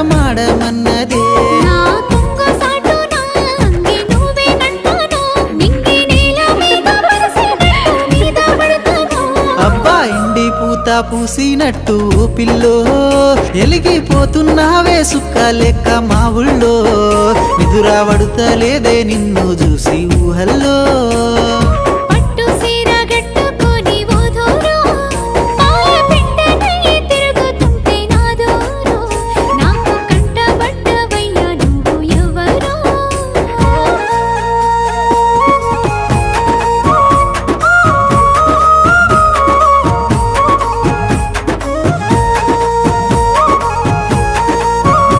మాడమన్నదే అబ్బా ఎండి పూత పూసినట్టు పిల్లో ఎలిగిపోతున్నావే సుక్క లెక్క మా ఊళ్ళో నిదురా వడుతలేదే నిన్ను చూసి ఊహల్లో